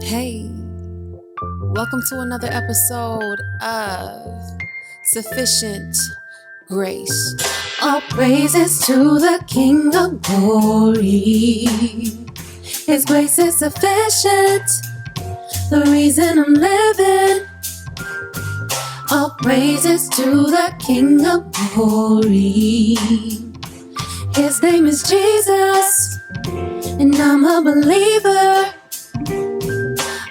Hey, welcome to another episode of Sufficient Grace. All praises to the King of Glory. His grace is sufficient, the reason I'm living. All praises to the King of Glory. His name is Jesus, and I'm a believer.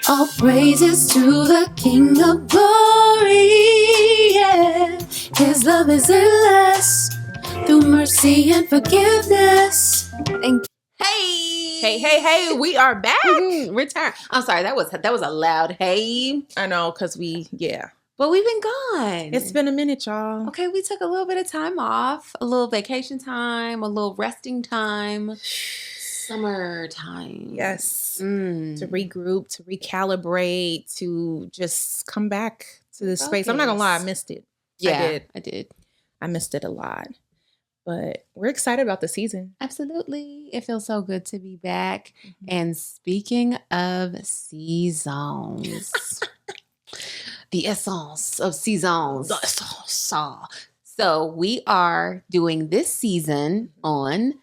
All praises to the King of Glory, yeah. His love is endless, through mercy and forgiveness. And Hey, we are back. Return. I'm sorry, that was a loud hey. I know, because But we've been gone. it's been a minute, y'all. Okay, we took a little bit of time off, a little vacation time, a little resting time. Summertime. Yes. To regroup, to recalibrate, to just come back to this space. I'm not gonna lie, I missed it. Yeah, I did. I missed it a lot. But we're excited about the season. Absolutely. It feels so good to be back. And speaking of seasons, the essence of seasons. The essence. So we are doing this season on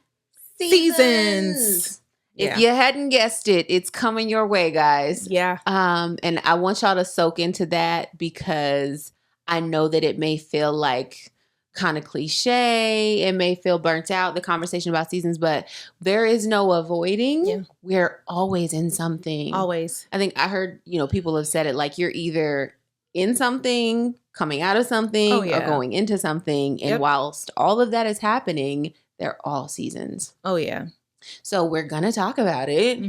Seasons. If you hadn't guessed it, it's coming your way, guys. Yeah. And I want y'all to soak into that because I know that it may feel like kind of cliche. It may feel burnt out, the conversation about seasons, but there is no avoiding. Yeah. We're always in something. Always. I think I heard, people have said it like you're either in something, coming out of something, or going into something. And whilst all of that is happening, they're all seasons. Oh, yeah. So we're going to talk about it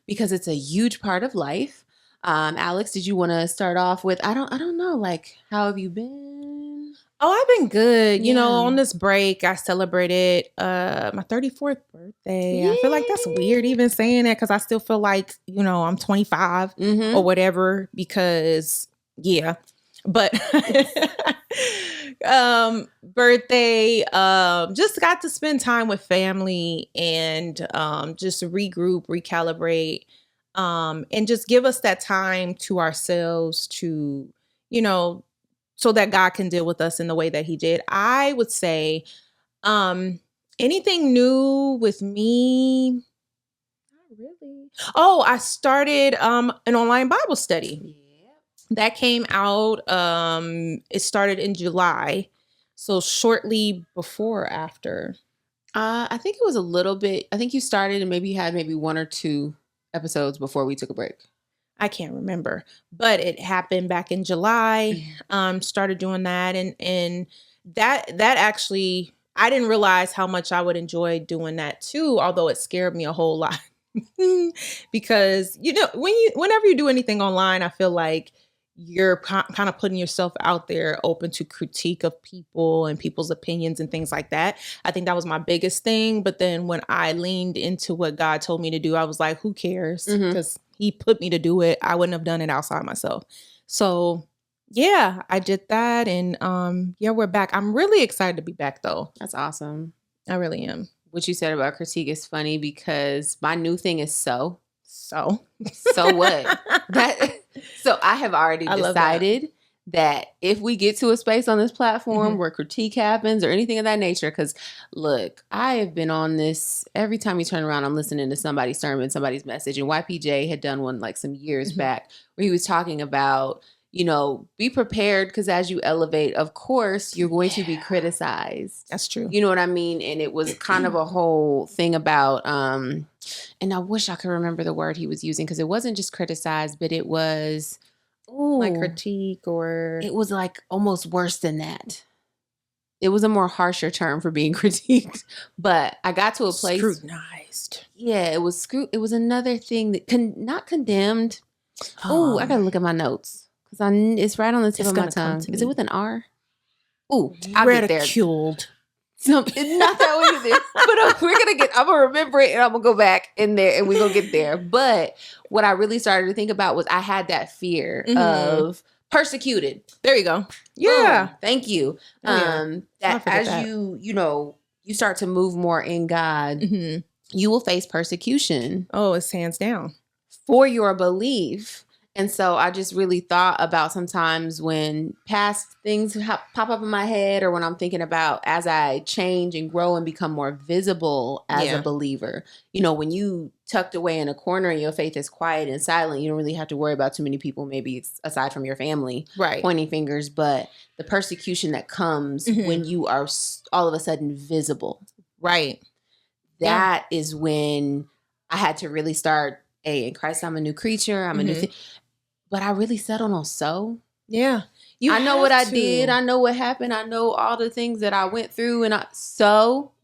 because it's a huge part of life. Alex, did you want to start off with, I don't know, like, how have you been? Oh, I've been good. You know, on this break, I celebrated my 34th birthday. Yay. I feel like that's weird even saying that because I still feel like, I'm 25 or whatever because, But birthday, just got to spend time with family and just regroup, recalibrate, and just give us that time to ourselves to, so that God can deal with us in the way that he did. I would say anything new with me? Not really. Oh, I started an online Bible study. That came out, it started in July. So shortly before or after? I think it was a little bit. I think you started and maybe you had one or two episodes before we took a break. I can't remember, but it happened back in July. Started doing that, and that actually, I didn't realize how much I would enjoy doing that too. Although it scared me a whole lot because whenever you do anything online, I feel like you're kind of putting yourself out there, open to critique of people and people's opinions and things like that. I think that was my biggest thing. But then when I leaned into what God told me to do, I was like, who cares? Because he put me to do it. I wouldn't have done it outside myself. So yeah, I did that. And we're back. I'm really excited to be back though. That's awesome. I really am. What you said about critique is funny because my new thing is so what? So I have already decided that if we get to a space on this platform where critique happens or anything of that nature, because look, I have been on this, every time you turn around, I'm listening to somebody's sermon, somebody's message. And YPJ had done one like some years back where he was talking about, be prepared because as you elevate, of course, you're going to be criticized. That's true. You know what I mean? And it was kind of a whole thing about, and I wish I could remember the word he was using because it wasn't just criticized, but it was like critique, or it was like almost worse than that. It was a more harsher term for being critiqued, but I got to a place scrutinized. Yeah, it was It was another thing that not condemned. Oh, I gotta look at my notes because it's right on the tip of my tongue. Is it with an R? Oh, I'll get there. Ridiculed. It's not that way either. But I'm gonna remember it and I'm gonna go back in there and we're gonna get there. But what I really started to think about was I had that fear of persecuted. There you go. Yeah. Thank you. That as you start to move more in God, you will face persecution. Oh, it's hands down. For your belief. And so I just really thought about sometimes when past things pop up in my head, or when I'm thinking about as I change and grow and become more visible as a believer. You know, when you tucked away in a corner and your faith is quiet and silent, you don't really have to worry about too many people, maybe aside from your family, pointing fingers. But the persecution that comes when you are all of a sudden visible. Right. That is when I had to really start, hey, in Christ, I'm a new creature. I'm a new thing. But I really settled on so. Yeah. I know what I did. I know what happened. I know all the things that I went through. And I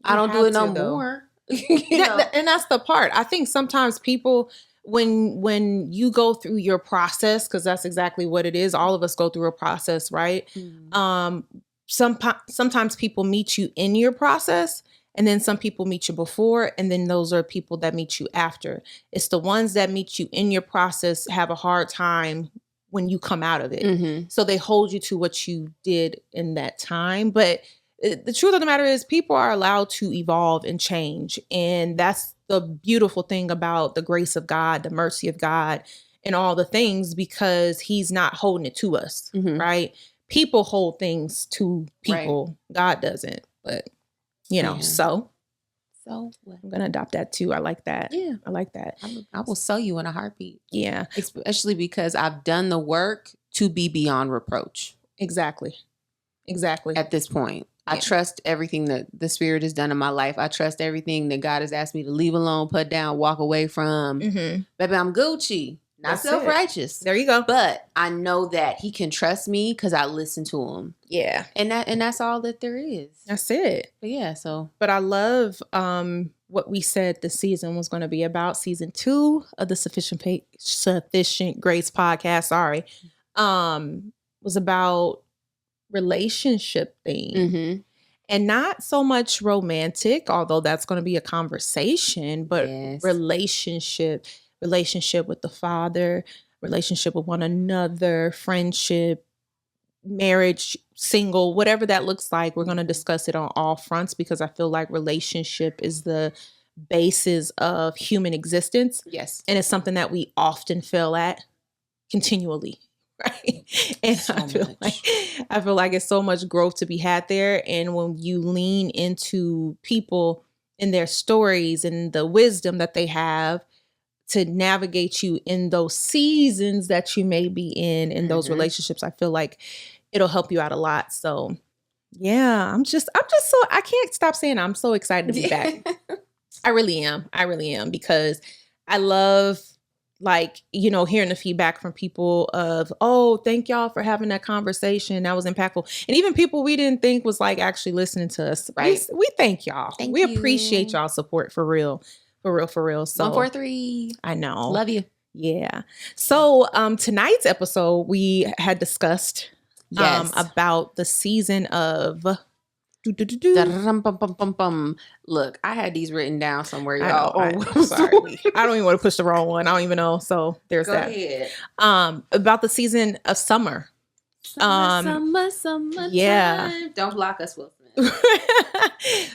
don't do it no more. And that's the part. I think sometimes people, when you go through your process, because that's exactly what it is. All of us go through a process, right? Sometimes people meet you in your process. And then some people meet you before, and then those are people that meet you after. It's the ones that meet you in your process have a hard time when you come out of it. So they hold you to what you did in that time. But the truth of the matter is people are allowed to evolve and change. And that's the beautiful thing about the grace of God, the mercy of God, and all the things, because he's not holding it to us, right? People hold things to people. Right. God doesn't, but... so what? I'm going to adopt that too. I like that. Yeah. I like that. I will sew you in a heartbeat. Yeah. Especially because I've done the work to be beyond reproach. Exactly. At this point, I trust everything that the Spirit has done in my life. I trust everything that God has asked me to leave alone, put down, walk away from. Baby, I'm Gucci. Not self-righteous. There you go. But I know that he can trust me because I listen to him. Yeah. And that's all that there is. That's it. But yeah, so. But I love what we said the season was going to be about. Season 2 of the Sufficient Grace podcast, was about relationship theme. And not so much romantic, although that's going to be a conversation, but relationship with the Father, relationship with one another, friendship, marriage, single, whatever that looks like. We're going to discuss it on all fronts because I feel like relationship is the basis of human existence. Yes. And it's something that we often fail at continually. Right. And I feel like it's so much growth to be had there. And when you lean into people and their stories and the wisdom that they have to navigate you in those seasons that you may be in those relationships, I feel like it'll help you out a lot. So yeah, I'm just so, I can't stop saying I'm so excited to be back. I really am because I love hearing the feedback from people of, oh, thank y'all for having that conversation. That was impactful. And even people we didn't think was actually listening to us. Right. We thank y'all. We appreciate y'all support for real. For real. So 143. I know. Love you. Yeah. So tonight's episode, we had discussed about the season of Look, I had these written down somewhere, y'all. I'm sorry. I don't even want to push the wrong one. I don't even know. So there's Go that. Ahead. About the season of summer. Summer. Yeah. Don't block us, Wilson.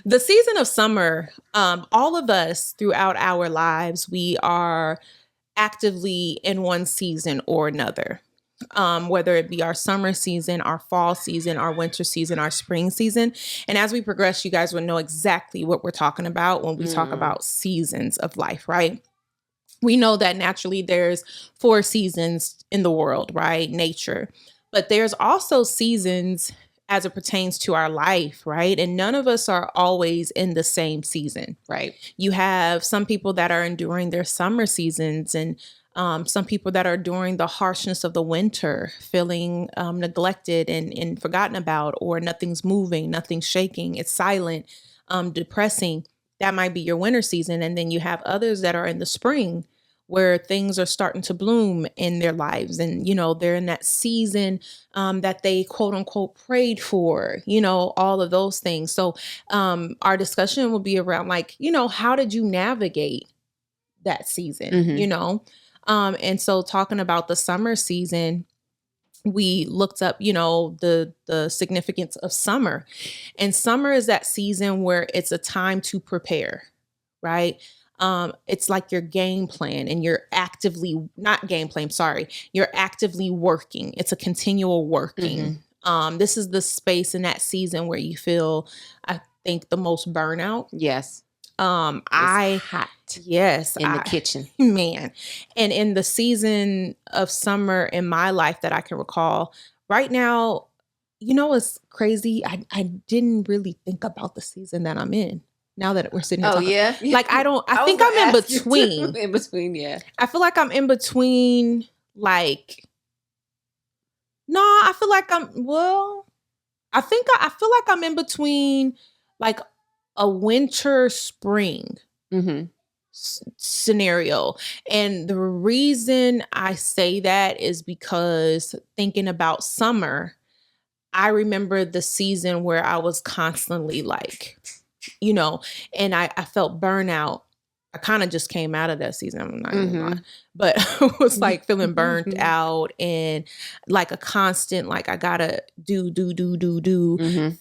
The season of summer, all of us throughout our lives, we are actively in one season or another. Whether it be our summer season, our fall season, our winter season, our spring season. And as we progress, you guys will know exactly what we're talking about when we talk about seasons of life, right? We know that naturally there's 4 seasons in the world, right? Nature. But there's also seasons as it pertains to our life, right? And none of us are always in the same season, right? You have some people that are enduring their summer seasons and some people that are during the harshness of the winter, feeling neglected and forgotten about, or nothing's moving, nothing's shaking, it's silent, depressing. That might be your winter season. And then you have others that are in the spring where things are starting to bloom in their lives. And, they're in that season that they quote unquote prayed for, all of those things. So our discussion will be around how did you navigate that season, and so talking about the summer season, we looked up, the significance of summer. And summer is that season where it's a time to prepare, right? It's like your game plan, and you're you're actively working. It's a continual working. This is the space in that season where you feel, I think, the most burnout. Yes. It's hot. Yes. In the kitchen. Man. And in the season of summer in my life that I can recall right now, it's crazy. I didn't really think about the season that I'm in now that we're sitting here talking. Yeah. Like, I think I'm in between. In between, yeah. I feel like I'm in between, like, no, I feel like I feel like I'm in between, like, a winter spring scenario. And the reason I say that is because thinking about summer, I remember the season where I was constantly like, and I felt burnout. I kind of just came out of that season. I'm not gonna lie. But I was like feeling burnt out and like a constant, like I gotta do,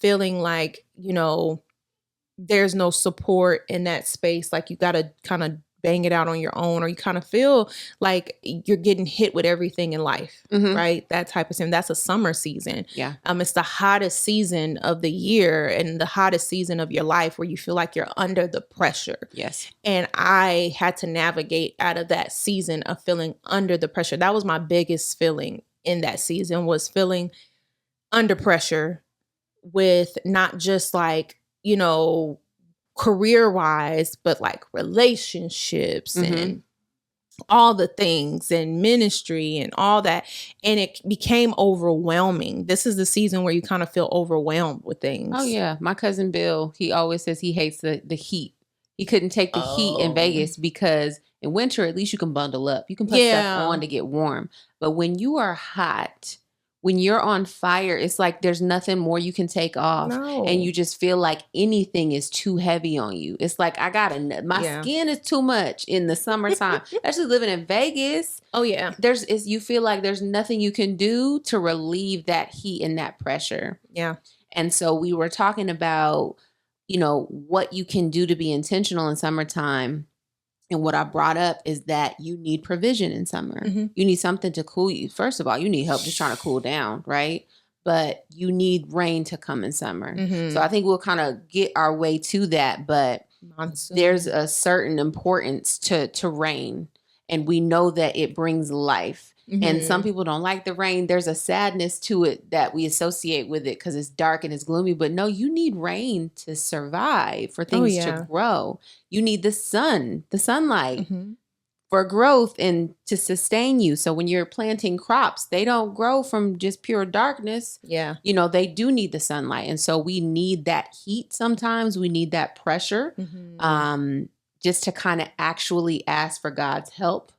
feeling like, there's no support in that space. Like you gotta kind of bang it out on your own, or you kind of feel like you're getting hit with everything in life, right? That type of thing. That's a summer season. Yeah. It's the hottest season of the year and the hottest season of your life where you feel like you're under the pressure. Yes. And I had to navigate out of that season of feeling under the pressure. That was my biggest feeling in that season, was feeling under pressure with not just like, career-wise, but like relationships and all the things and ministry and all that. And it became overwhelming. This is the season where you kind of feel overwhelmed with things. Oh, yeah. My cousin Bill, he always says he hates the heat. He couldn't take the heat in Vegas because in winter, at least you can bundle up. You can put stuff on to get warm. But when you are hot, when you're on fire, it's like there's nothing more you can take off. No. And you just feel like anything is too heavy on you. It's like, my skin is too much in the summertime. Actually living in Vegas. Oh, yeah. You feel like there's nothing you can do to relieve that heat and that pressure. Yeah. And so we were talking about, what you can do to be intentional in summertime. And what I brought up is that you need provision in summer. You need something to cool you. First of all, you need help just trying to cool down, right? But you need rain to come in summer. So I think we'll kind of get our way to that. But there's a certain importance to rain. And we know that it brings life. And some people don't like the rain. There's a sadness to it that we associate with it because it's dark and it's gloomy. But no, you need rain to survive, for things to grow. You need the sunlight for growth and to sustain you. So when you're planting crops, they don't grow from just pure darkness. Yeah. They do need the sunlight. And so we need that heat sometimes. We need that pressure just to kind of actually ask for God's help.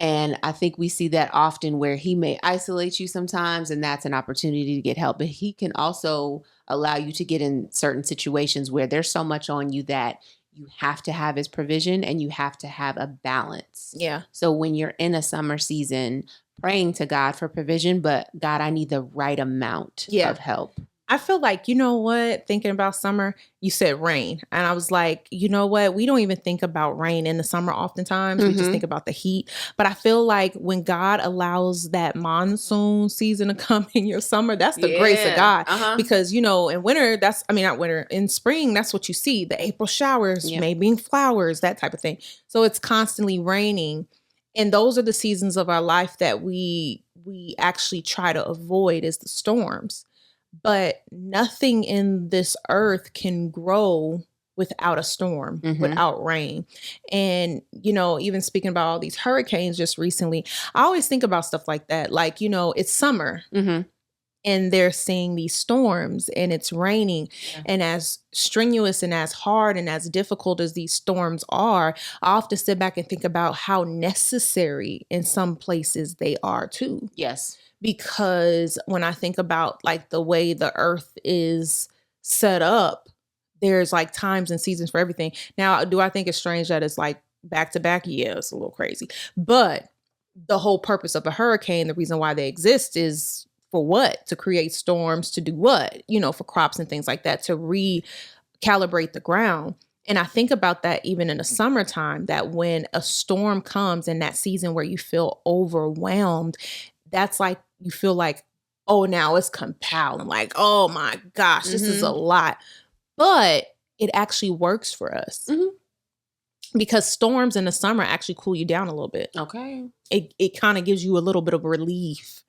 And I think we see that often where he may isolate you sometimes, and that's an opportunity to get help. But he can also allow you to get in certain situations where there's so much on you that you have to have his provision and you have to have a balance. Yeah. So when you're in a summer season, praying to God for provision, but God, I need the right amount of help. I feel like, thinking about summer, you said rain. And I was like, you know what? We don't even think about rain in the summer oftentimes. We just think about the heat. But I feel like when God allows that monsoon season to come in your summer, that's the grace of God. Because, in winter, in spring, that's what you see. The April showers, maybe flowers, that type of thing. So it's constantly raining. And those are the seasons of our life that we actually try to avoid, is the storms. But nothing in this earth can grow without a storm, without rain. And, even speaking about all these hurricanes just recently, I always think about stuff like that. Like, it's summer and they're seeing these storms and it's raining. Yeah. And as strenuous and as hard and as difficult as these storms are, I often sit back and think about how necessary in some places they are too. Yes. Because when I think about like the way the earth is set up, there's like times and seasons for everything. Now, do I think it's strange that it's like back to back? Yeah, it's a little crazy. But the whole purpose of a hurricane, the reason why they exist is for what? To create storms, to do what? For crops and things like that, to recalibrate the ground. And I think about that even in the summertime, that when a storm comes in that season where you feel overwhelmed, that's like, you feel like, oh, now it's compelling. Like, oh my gosh, this is a lot. But it actually works for us. Because storms in the summer actually cool you down a little bit. Okay. It kind of gives you a little bit of relief.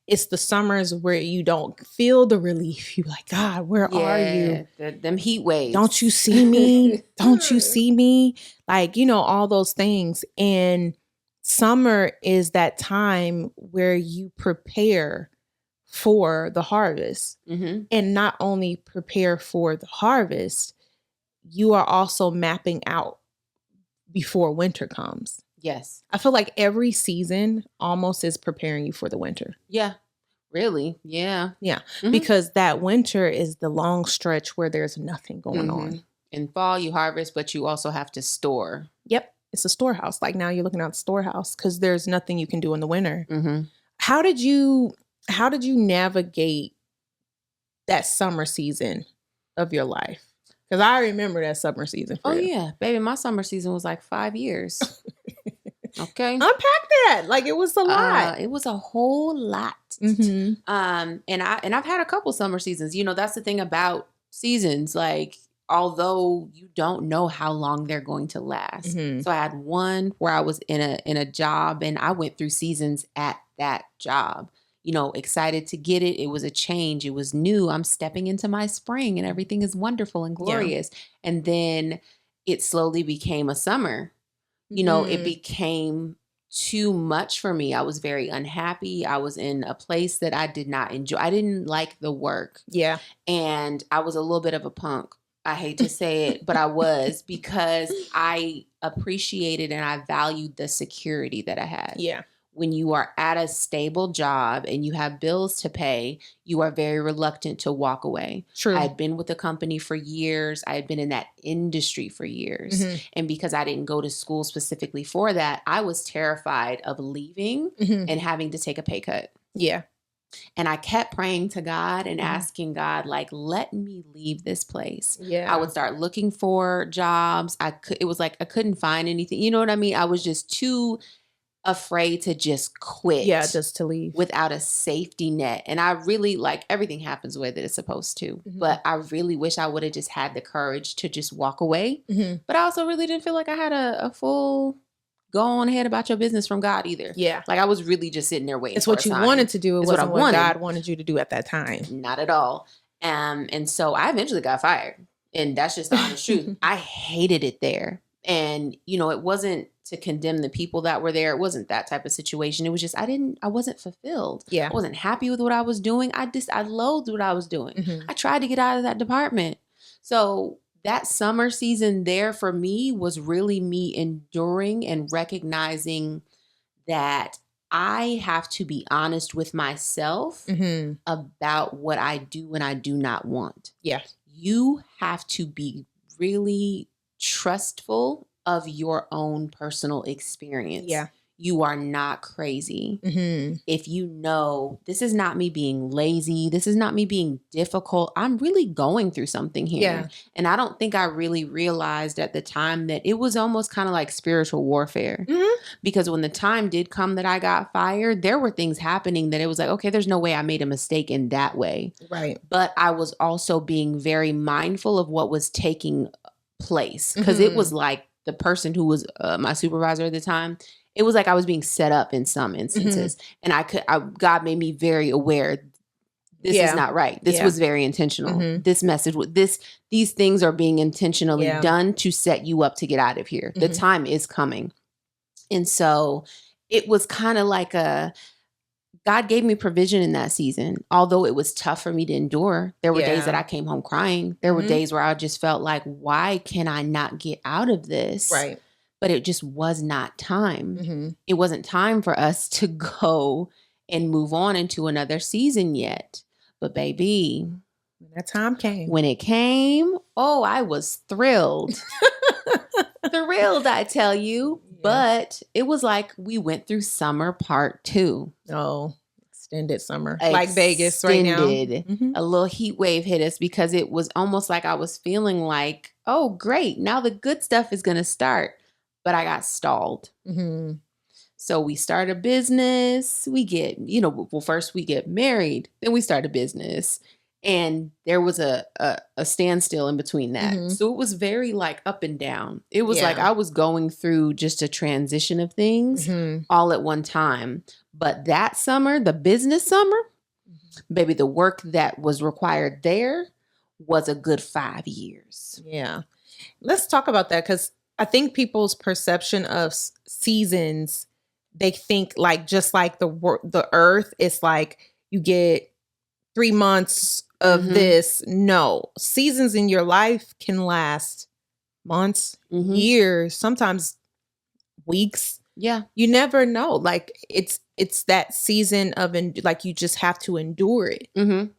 It's the summers where you don't feel the relief. You're like, God, where are you? Them heat waves. Don't you see me? Don't you see me? Like, all those things. And summer is that time where you prepare for the harvest. And not only prepare for the harvest, you are also mapping out before winter comes. Yes. I feel like every season almost is preparing you for the winter. Yeah. Really? Yeah. Yeah. Because that winter is the long stretch where there's nothing going on. In fall, you harvest, but you also have to store. Yep. It's a storehouse. Like now you're looking at the storehouse because there's nothing you can do in the winter. How did you navigate that summer season of your life? Because I remember that summer season. Yeah. Baby, my summer season was like 5 years. Okay. Unpack that. Like it was a lot. It was a whole lot. And I've had a couple summer seasons. That's the thing about seasons. Like, although you don't know how long they're going to last. So I had one where I was in a job and I went through seasons at that job. Excited to get it. It was a change. It was new. I'm stepping into my spring and everything is wonderful and glorious. Yeah. And then it slowly became a summer. It became too much for me. I was very unhappy. I was in a place that I did not enjoy. I didn't like the work. Yeah. And I was a little bit of a punk. I hate to say it, but I was, because I appreciated and I valued the security that I had. Yeah. When you are at a stable job and you have bills to pay, you are very reluctant to walk away. True. I had been with the company for years. I had been in that industry for years. And because I didn't go to school specifically for that, I was terrified of leaving and having to take a pay cut. Yeah. And I kept praying to God and asking God, like, let me leave this place. Yeah. I would start looking for jobs. It was like I couldn't find anything. You know what I mean? I was just too afraid to just quit. Yeah, just to leave. Without a safety net. And I really, like, everything happens the way that it's supposed to. But I really wish I would have just had the courage to just walk away. But I also really didn't feel like I had a full go on ahead about your business from God either. Yeah. Like I was really just sitting there waiting. It's what you wanted to do. It wasn't what God wanted you to do at that time. Not at all. And so I eventually got fired. And that's just the honest truth. I hated it there. And, it wasn't to condemn the people that were there. It wasn't that type of situation. It was just, I wasn't fulfilled. Yeah. I wasn't happy with what I was doing. I loathed what I was doing. I tried to get out of that department. So that summer season there for me was really me enduring and recognizing that I have to be honest with myself about what I do and I do not want. Yeah. You have to be really trustful of your own personal experience. Yeah. You are not crazy. If this is not me being lazy, this is not me being difficult. I'm really going through something here. Yeah. And I don't think I really realized at the time that it was almost kind of like spiritual warfare. Because when the time did come that I got fired, there were things happening that it was like, okay, there's no way I made a mistake in that way. Right. But I was also being very mindful of what was taking place. Because it was like the person who was my supervisor at the time, it was like I was being set up in some instances. And God made me very aware. This is not right. This was very intentional. This message, these things are being intentionally done to set you up to get out of here. The time is coming. And so it was kind of like God gave me provision in that season. Although it was tough for me to endure. There were days that I came home crying. There were days where I just felt like, why can I not get out of this? Right. But it just was not time. It wasn't time for us to go and move on into another season yet. But baby, when that time came. When it came, I was thrilled. Thrilled, I tell you. Yeah. But it was like we went through summer part 2. Oh, extended summer, like Vegas right now. Mm-hmm. A little heat wave hit us because it was almost like I was feeling like, oh, great, now the good stuff is going to start. But I got stalled. Mm-hmm. So we start a business, we get, first we get married, then we start a business. And there was a standstill in between that. Mm-hmm. So it was very like up and down. It was like I was going through just a transition of things all at one time. But that summer, the business summer, baby, the work that was required there was a good 5 years. Yeah. Let's talk about that, because I think people's perception of seasons, they think like just like the earth, it's like you get 3 months of this. No, seasons in your life can last months, years, sometimes weeks. Yeah. You never know. Like it's that season of, like, you just have to endure it. Mm-hmm.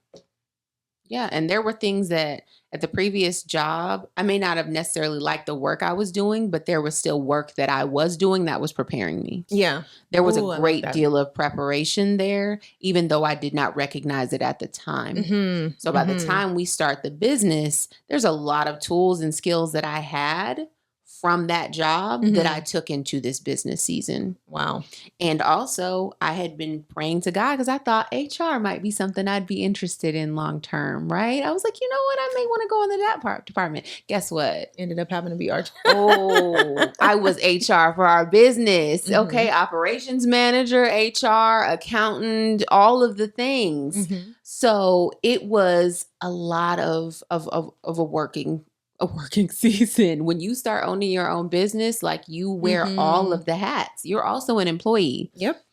Yeah. And there were things that at the previous job, I may not have necessarily liked the work I was doing, but there was still work that I was doing that was preparing me. Yeah. There was a great deal of preparation there, even though I did not recognize it at the time. Mm-hmm. So by the time we start the business, there's a lot of tools and skills that I had from that job that I took into this business season. Wow. And also I had been praying to God because I thought HR might be something I'd be interested in long term, right? I was like, you know what? I may want to go in that department. Guess what? Ended up having to be HR. I was HR for our business. Mm-hmm. Okay. Operations manager, HR, accountant, all of the things. Mm-hmm. So it was a lot of a working season. When you start owning your own business, like, you wear all of the hats. You're also an employee. Yep.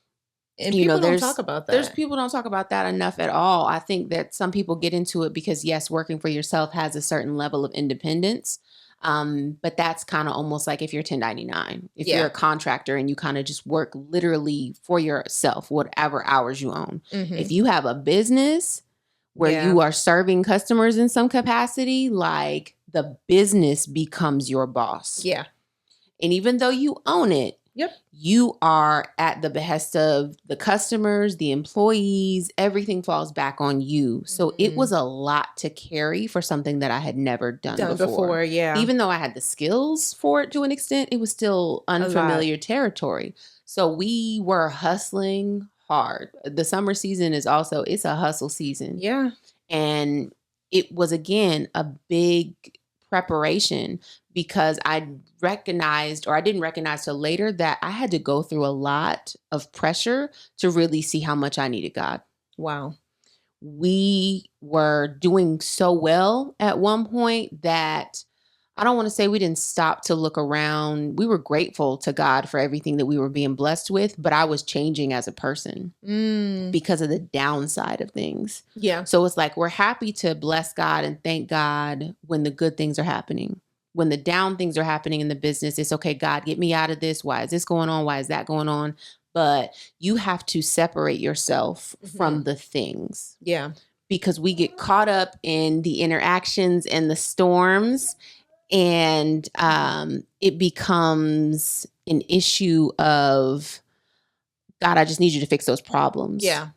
And people don't talk about that. There's people don't talk about that enough at all. I think that some people get into it because, yes, working for yourself has a certain level of independence. But that's kind of almost like if you're 1099, if you're a contractor and you kind of just work literally for yourself, whatever hours you own. Mm-hmm. If you have a business where you are serving customers in some capacity, like, the business becomes your boss. Yeah. And even though you own it, you are at the behest of the customers, the employees, everything falls back on you. So it was a lot to carry for something that I had never done before. Yeah. Even though I had the skills for it to an extent, it was still unfamiliar territory. So we were hustling hard. The summer season it's a hustle season. Yeah. And it was, again, a big preparation because I didn't recognize till later that I had to go through a lot of pressure to really see how much I needed God. Wow. We were doing so well at one point that I don't want to say we didn't stop to look around. We were grateful to God for everything that we were being blessed with, but I was changing as a person because of the downside of things. Yeah. So it's like, we're happy to bless God and thank God when the good things are happening. When the down things are happening in the business, it's okay, God, get me out of this. Why is this going on? Why is that going on? But you have to separate yourself from the things. Yeah. Because we get caught up in the interactions and the storms. And it becomes an issue of, God, I just need you to fix those problems. Yeah.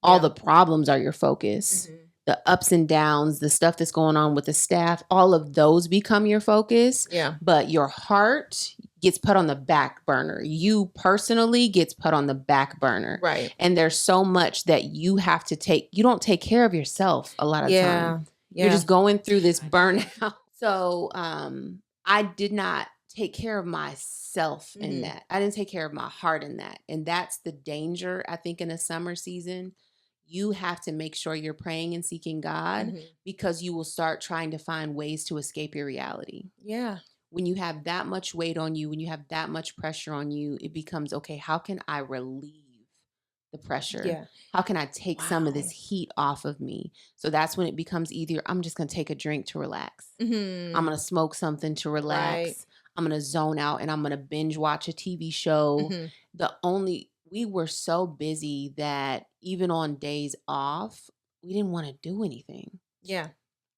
All the problems are your focus. Mm-hmm. The ups and downs, the stuff that's going on with the staff, all of those become your focus. Yeah. But your heart gets put on the back burner. You personally gets put on the back burner. Right. And there's so much that you have to take. You don't take care of yourself a lot of time. Yeah. You're just going through this burnout. So I did not take care of myself in that. I didn't take care of my heart in that. And that's the danger, I think, in a summer season. You have to make sure you're praying and seeking God because you will start trying to find ways to escape your reality. Yeah. When you have that much weight on you, when you have that much pressure on you, it becomes, okay, how can I relieve the pressure? Yeah. How can I take some of this heat off of me? So that's when it becomes either I'm just going to take a drink to relax. I'm going to smoke something to relax. Right. I'm going to zone out and I'm going to binge watch a TV show. We were so busy that even on days off, we didn't want to do anything. Yeah.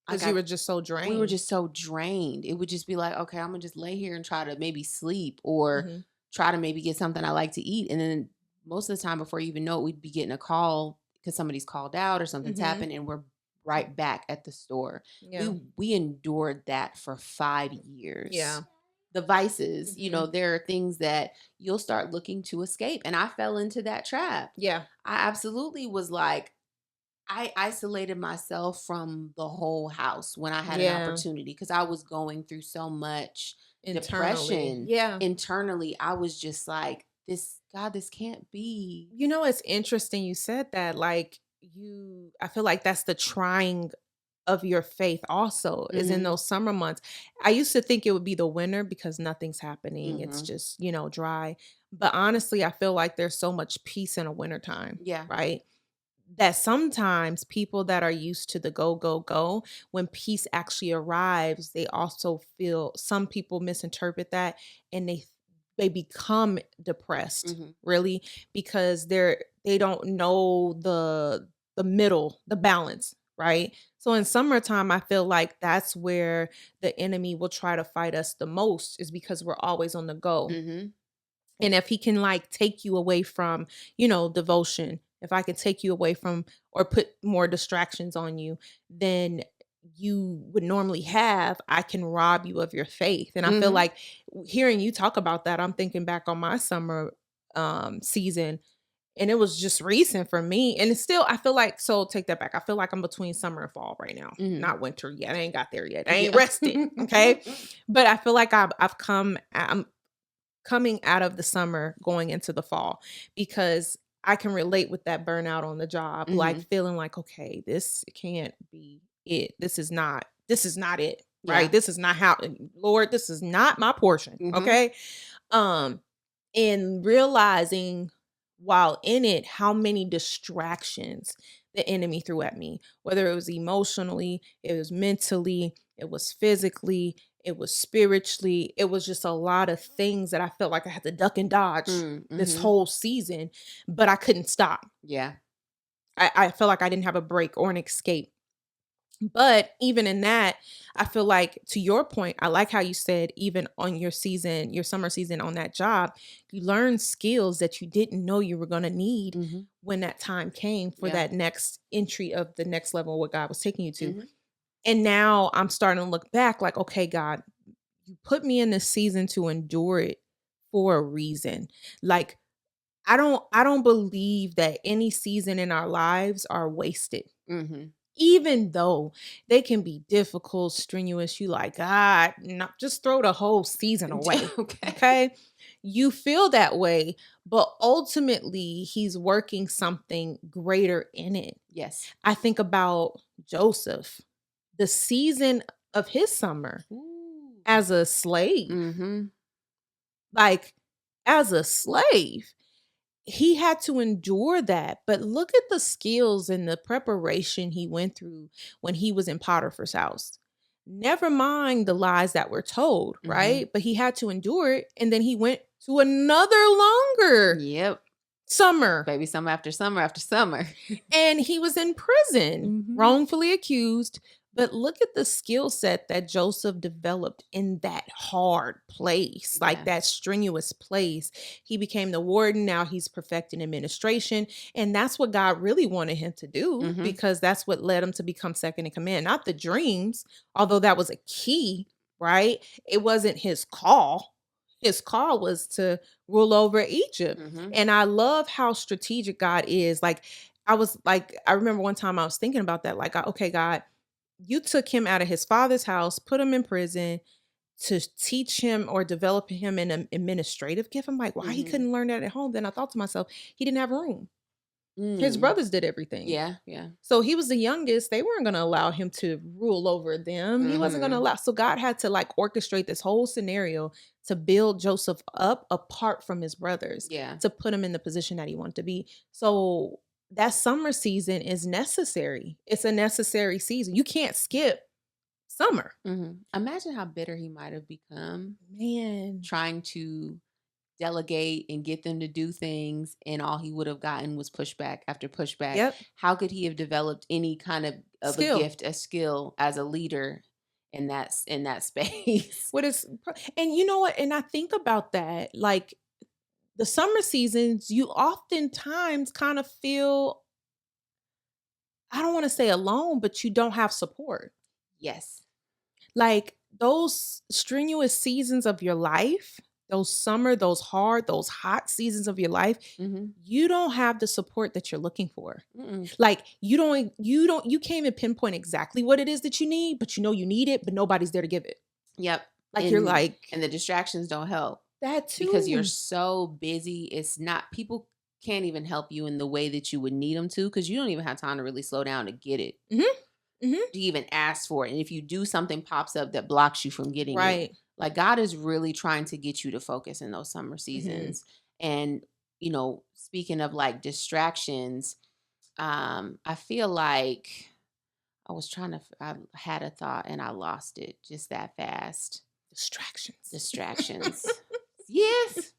Because you were just so drained. We were just so drained. It would just be like, okay, I'm going to just lay here and try to maybe sleep or try to maybe get something I like to eat. And then most of the time before you even know it, we'd be getting a call because somebody's called out or something's happened, and we're right back at the store. Yeah. We endured that for 5 years. Yeah. The vices, there are things that you'll start looking to escape. And I fell into that trap. Yeah. I absolutely was like, I isolated myself from the whole house when I had an opportunity because I was going through so much depression. Yeah. Internally, I was just like, this can't be. It's interesting you said that. Like I feel like that's the trying of your faith also is in those summer months. I used to think it would be the winter because nothing's happening. It's just, dry. But honestly, I feel like there's so much peace in a wintertime. Yeah. Right. That sometimes people that are used to the go, go, go, when peace actually arrives, they also feel, some people misinterpret that and they become depressed, really, because they don't know the middle, the balance, right? So in summertime, I feel like that's where the enemy will try to fight us the most, is because we're always on the go. And if he can like take you away from, devotion, if I can take you away from or put more distractions on you than you would normally have, I can rob you of your faith. And I feel like hearing you talk about that, I'm thinking back on my summer season, and it was just recent for me. And it's still, I feel like, so take that back. I feel like I'm between summer and fall right now, not winter yet. I ain't got there yet. I ain't rested. Okay. But I feel like I'm coming out of the summer going into the fall, because I can relate with that burnout on the job, like feeling like, okay, this can't be it. This is not it. Right. Yeah. This is not how, Lord, this is not my portion. Okay. And realizing while in it, how many distractions the enemy threw at me, whether it was emotionally, it was mentally, it was physically, it was spiritually. It was just a lot of things that I felt like I had to duck and dodge this whole season, but I couldn't stop. Yeah. I felt like I didn't have a break or an escape. But even in that, I feel like, to your point, I like how you said, even on your summer season on that job, you learned skills that you didn't know you were going to need when that time came for that next entry of the next level of what God was taking you to. And now I'm starting to look back like, okay, God, you put me in this season to endure it for a reason. Like, I don't believe that any season in our lives are wasted. Even though they can be difficult, strenuous, you like, God, not just throw the whole season away. Okay. You feel that way, but ultimately he's working something greater in it. Yes. I think about Joseph, the season of his summer as a slave. Like, as a slave, he had to endure that. But look at the skills and the preparation he went through when he was in Potiphar's house. Never mind the lies that were told, right? But he had to endure it. And then he went to another longer summer. Baby, summer after summer after summer. And he was in prison, wrongfully accused. But look at the skill set that Joseph developed in that hard place, like that strenuous place. He became the warden. Now he's perfecting administration. And that's what God really wanted him to do, because that's what led him to become second in command. Not the dreams, although that was a key, right? It wasn't his call. His call was to rule over Egypt. And I love how strategic God is. Like, I remember one time I was thinking about that. Like, okay, God, you took him out of his father's house, put him in prison to teach him or develop him in an administrative gift. I'm like, why he couldn't learn that at home? Then I thought to myself, he didn't have room. His brothers did everything. Yeah. So he was the youngest. They weren't going to allow him to rule over them. He wasn't going to allow. So God had to like orchestrate this whole scenario to build Joseph up apart from his brothers. To put him in the position that he wanted to be. So that summer season is necessary. It's a necessary season. You can't skip summer. Imagine how bitter he might have become. Man. Trying to delegate and get them to do things, and all he would have gotten was pushback after pushback. How could he have developed any kind of a gift, a skill as a leader in that space? And you know what? And I think about that, like, the summer seasons, you oftentimes kind of feel, I don't want to say alone, but you don't have support. Yes. Like those strenuous seasons of your life, those summer, those hot seasons of your life, you don't have the support that you're looking for. Like you can't even pinpoint exactly what it is that you need, but you know you need it, but nobody's there to give it. Yep. Like you're like, and the distractions don't help. That too. Because you're so busy. It's not, people can't even help you in the way that you would need them to, because you don't even have time to really slow down to get it. To even ask for it. And if you do, something pops up that blocks you from getting it. Like God is really trying to get you to focus in those summer seasons. And, you know, speaking of like distractions, I feel like I had a thought and I lost it just that fast. Distractions. Yes.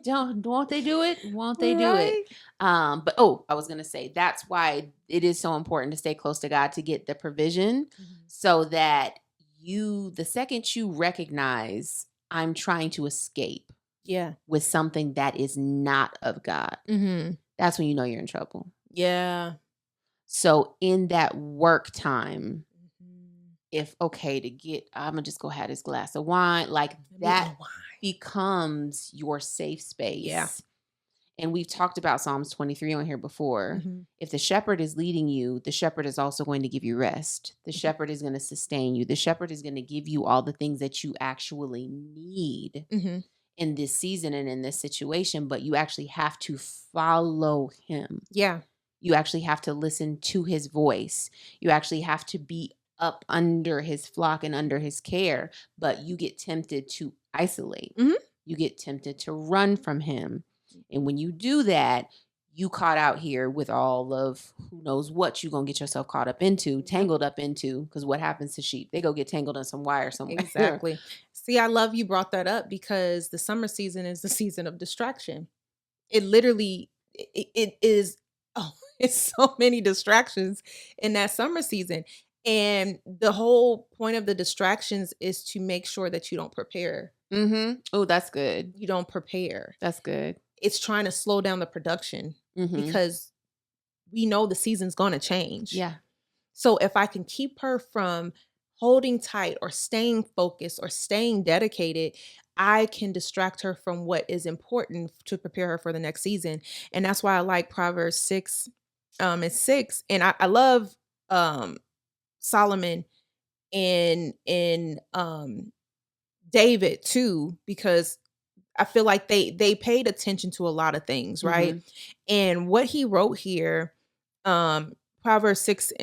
Won't they do it? Won't they do it? But I was going to say, that's why it is so important to stay close to God, to get the provision, so that the second you recognize I'm trying to escape with something that is not of God, that's when you know you're in trouble. Yeah. So in that work time, if I'm gonna just go have this glass of wine, like that becomes your safe space. Yeah. And we've talked about Psalms 23 on here before. If the shepherd is leading you, the shepherd is also going to give you rest. The shepherd is going to sustain you. The shepherd is going to give you all the things that you actually need in this season and in this situation, but you actually have to follow him. Yeah. You actually have to listen to his voice. You actually have to be up under his flock and under his care, but you get tempted to isolate. You get tempted to run from him. And when you do that, you caught out here with all of who knows what you're going to get yourself caught up into, tangled up into, because what happens to sheep? They go get tangled in some wire somewhere. Exactly. See, I love you brought that up, because the summer season is the season of distraction. It literally, it is, it's so many distractions in that summer season. And the whole point of the distractions is to make sure that you don't prepare. Oh, that's good. You don't prepare. That's good. It's trying to slow down the production, because we know the season's going to change. Yeah. So if I can keep her from holding tight or staying focused or staying dedicated, I can distract her from what is important to prepare her for the next season. And that's why I like Proverbs 6 and 6. And I love Solomon and David too, because I feel like they paid attention to a lot of things, right? And what he wrote here, Proverbs 6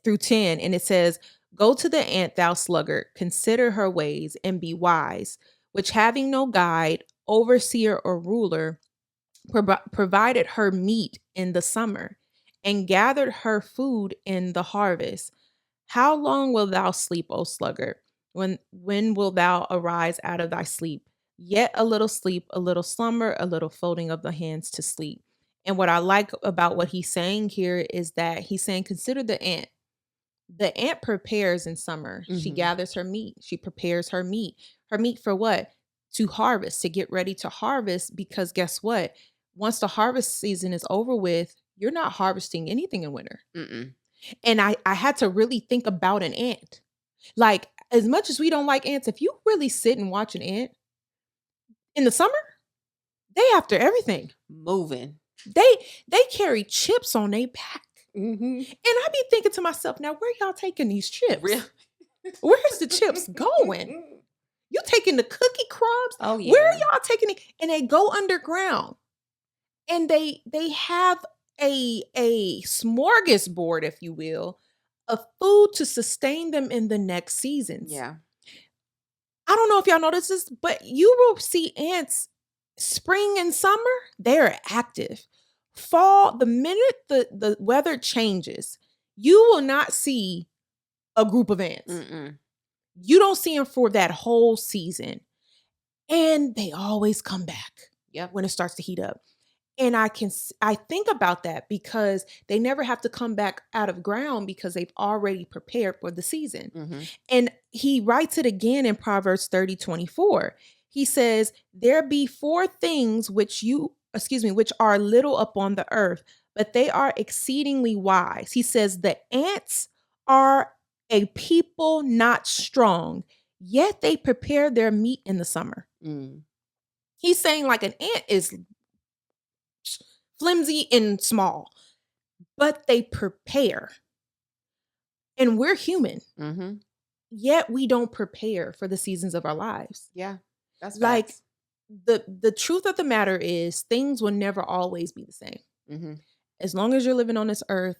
through 10, and it says, "Go to the ant, thou sluggard, consider her ways and be wise, which having no guide, overseer, or ruler, provided her meat in the summer and gathered her food in the harvest. How long wilt thou sleep, O sluggard? When wilt thou arise out of thy sleep? Yet a little sleep, a little slumber, a little folding of the hands to sleep." And what I like about what he's saying here is that he's saying, consider the ant. The ant prepares in summer. She gathers her meat. She prepares her meat. Her meat for what? To harvest, to get ready to harvest, because guess what? Once the harvest season is over with, you're not harvesting anything in winter. And I had to really think about an ant. Like, as much as we don't like ants, if you really sit and watch an ant in the summer, they after everything. Moving. They carry chips on their back. And I be thinking to myself, now where y'all taking these chips? Really? Where's the chips going? You taking the cookie crumbs? Oh, yeah. Where are y'all taking it? And they go underground. And they have a smorgasbord, if you will, of food to sustain them in the next seasons. Yeah. I don't know if y'all notice this, but you will see ants spring and summer, they're active. Fall, the minute the weather changes, you will not see a group of ants. You don't see them for that whole season. And they always come back when it starts to heat up. And I think about that because they never have to come back out of ground because they've already prepared for the season. And he writes it again in Proverbs 30:24. He says, there be four things which are little upon the earth, but they are exceedingly wise. He says, the ants are a people not strong, yet they prepare their meat in the summer. He's saying like an ant is flimsy and small, but they prepare. And we're human. Yet we don't prepare for the seasons of our lives. Yeah, that's like facts. The truth of the matter is things will never always be the same. As long as you're living on this earth,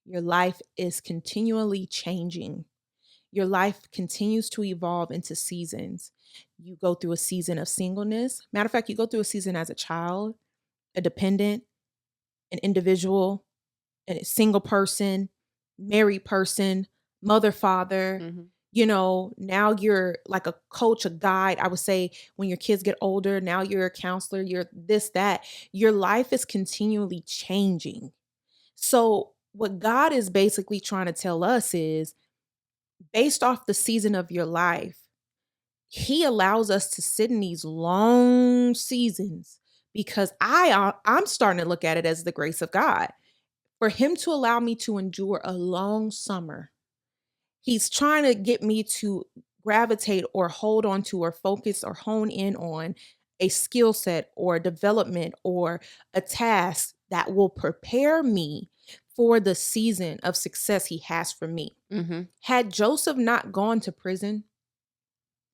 your life is continually changing. Your life continues to evolve into seasons. You go through a season of singleness. Matter of fact, you go through a season as a child, a dependent, an individual, a single person, married person, mother, father. Now you're like a coach, a guide. I would say when your kids get older, now you're a counselor, you're this, that. Your life is continually changing. So what God is basically trying to tell us is, based off the season of your life, he allows us to sit in these long seasons, because I'm starting to look at it as the grace of God. For him to allow me to endure a long summer, he's trying to get me to gravitate or hold on to or focus or hone in on a skill set or a development or a task that will prepare me for the season of success he has for me. Had Joseph not gone to prison,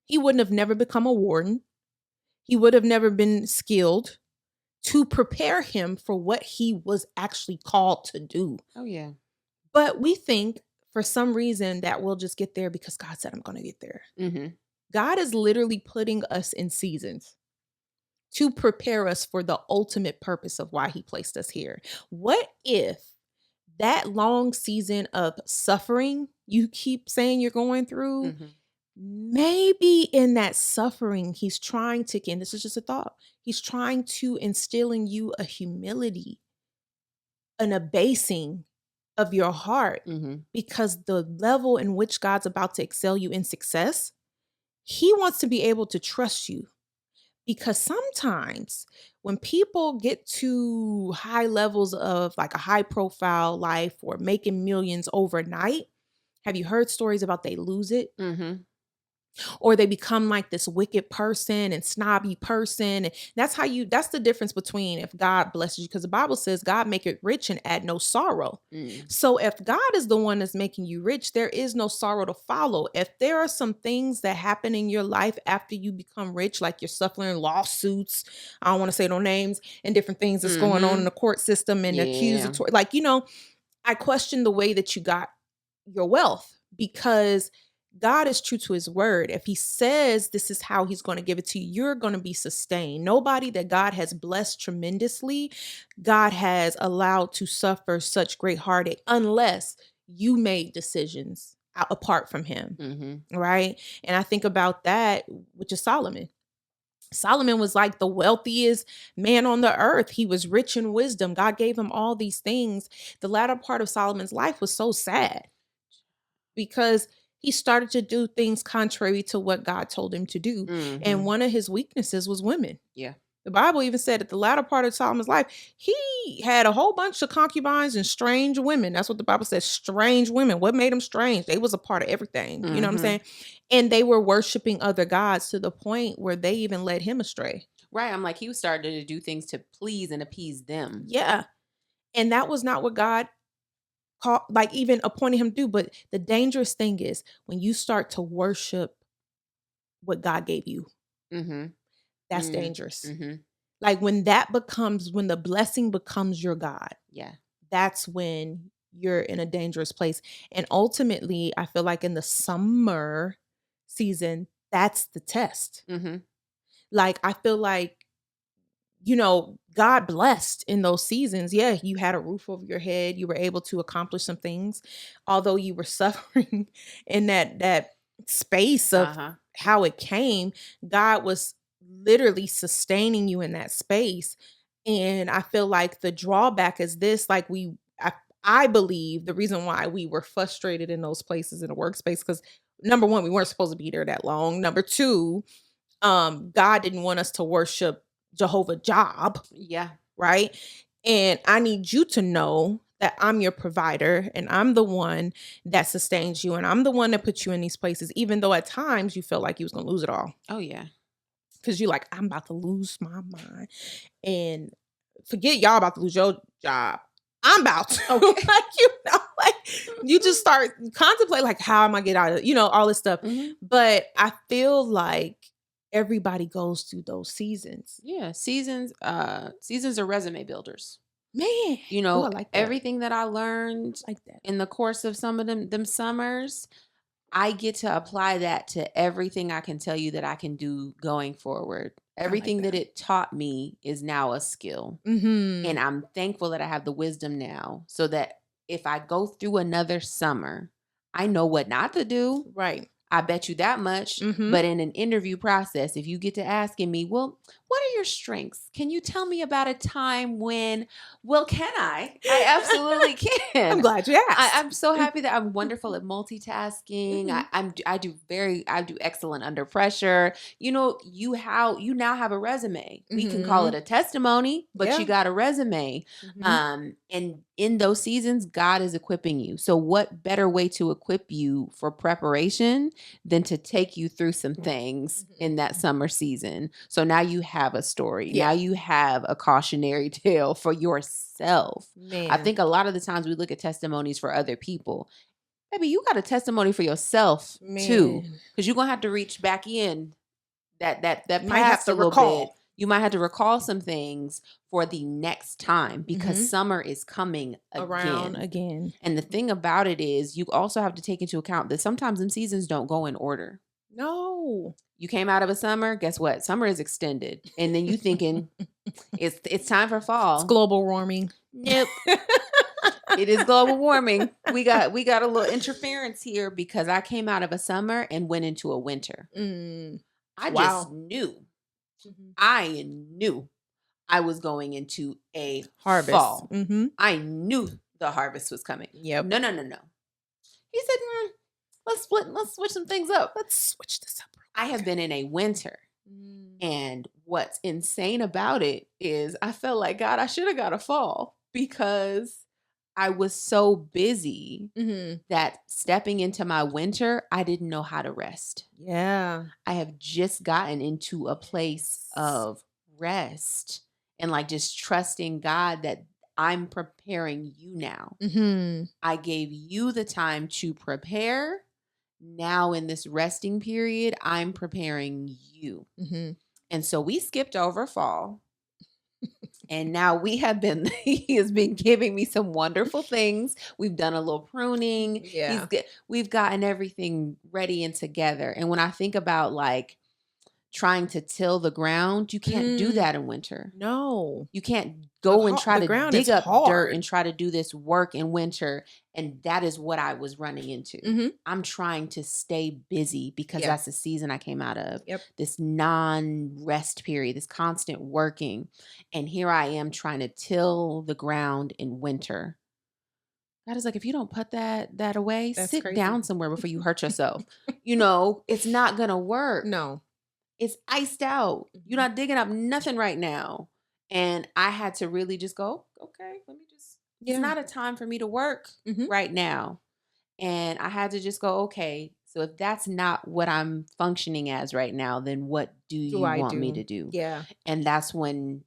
he wouldn't have never become a warden. He would have never been skilled to prepare him for what he was actually called to do. Oh, yeah. But we think for some reason that we'll just get there because God said, I'm going to get there. God is literally putting us in seasons to prepare us for the ultimate purpose of why he placed us here. What if that long season of suffering you keep saying you're going through, maybe in that suffering, he's trying to, and this is just a thought, he's trying to instill in you a humility, an abasing of your heart, because the level in which God's about to excel you in success, he wants to be able to trust you. Because sometimes when people get to high levels of like a high profile life or making millions overnight, have you heard stories about they lose it? Or they become like this wicked person and snobby person. And that's the difference between if God blesses you, because the Bible says God make it rich and add no sorrow. So if God is the one that's making you rich, there is no sorrow to follow. If there are some things that happen in your life after you become rich, like you're suffering lawsuits, I don't want to say no names, and different things that's going on in the court system and accusatory, I question the way that you got your wealth, because God is true to his word. If he says this is how he's going to give it to you, you're going to be sustained. Nobody that God has blessed tremendously, God has allowed to suffer such great heartache unless you made decisions apart from him. Right? And I think about that, which is Solomon. Solomon was like the wealthiest man on the earth. He was rich in wisdom. God gave him all these things. The latter part of Solomon's life was so sad because he started to do things contrary to what God told him to do. And one of his weaknesses was women. Yeah. The Bible even said at the latter part of Solomon's life, he had a whole bunch of concubines and strange women. That's what the Bible says, strange women. What made them strange? They was a part of everything. You know what I'm saying? And they were worshiping other gods to the point where they even led him astray. Right. I'm like, he was starting to do things to please and appease them. Yeah. And that was not what God even appointed him to do. But the dangerous thing is when you start to worship what God gave you, that's dangerous. Like when the blessing becomes your God, that's when you're in a dangerous place. And ultimately, I feel like in the summer season, that's the test. Like, I feel like, God blessed in those seasons. Yeah, you had a roof over your head. You were able to accomplish some things, although you were suffering in that space of how it came. God was literally sustaining you in that space. And I feel like the drawback is this, like I believe the reason why we were frustrated in those places in the workspace, because number one, we weren't supposed to be there that long. Number two, God didn't want us to worship Jehovah Job. Yeah. Right. And I need you to know that I'm your provider and I'm the one that sustains you. And I'm the one that puts you in these places, even though at times you felt like you was going to lose it all. Oh, yeah. Because you're like, I'm about to lose my mind. And forget y'all about to lose your job. I'm about to. Okay. You just start contemplate, like, how am I get out of, all this stuff. Mm-hmm. But I feel like everybody goes through those seasons. Yeah. Seasons are resume builders. Man. I like that. Everything that I learned like that. in the course of some of them summers, I get to apply that to everything I can tell you that I can do going forward. Everything that it taught me is now a skill. Mm-hmm. And I'm thankful that I have the wisdom now so that if I go through another summer, I know what not to do. Right. I bet you that much. Mm-hmm. But in an interview process, if you get to asking me, well, what are your strengths? Can you tell me about a time when, can I? I absolutely can. I'm glad you asked. I'm so happy that I'm wonderful at multitasking. Mm-hmm. I do excellent under pressure. You now have a resume. Mm-hmm. We can call it a testimony, but you got a resume. Mm-hmm. And in those seasons, God is equipping you. So what better way to equip you for preparation than to take you through some things in that summer season? So now you have a story. Yeah. Now you have a cautionary tale for yourself. Man. I think a lot of the times we look at testimonies for other people. Maybe you got a testimony for yourself too, because you're going to have to reach back in that past a little bit. You might have to recall some things for the next time because summer is coming again. And the thing about it is you also have to take into account that sometimes them seasons don't go in order. No. You came out of a summer, guess what? Summer is extended. And then you thinking it's time for fall. It's global warming. Nope. It is global warming. We got a little interference here because I came out of a summer and went into a winter. I just knew. I knew I was going into a harvest. Fall. Mm-hmm. I knew the harvest was coming. Yep. No. He said, let's switch some things up. Let's switch this up. I have been in a winter. And what's insane about it is I felt like, God, I should have got a fall because I was so busy that stepping into my winter, I didn't know how to rest. Yeah. I have just gotten into a place of rest and like just trusting God that I'm preparing you now. I gave you the time to prepare. Now in this resting period, I'm preparing you. And so we skipped over fall. And now he has been giving me some wonderful things. We've done a little pruning. Yeah. We've gotten everything ready and together. And when I think about like trying to till the ground, you can't do that in winter. No. You can't go and try to dig up dirt and try to do this work in winter. And that is what I was running into. I'm trying to stay busy because that's the season I came out of. Yep. This non-rest period, this constant working. And here I am trying to till the ground in winter. God is like, if you don't put that away, sit down somewhere before you hurt yourself. It's not going to work. No. It's iced out. You're not digging up nothing right now. And I had to really just go, okay, let me just, it's not a time for me to work right now. And I had to just go, okay, so if that's not what I'm functioning as right now, then what do you want me to do? Yeah. And that's when,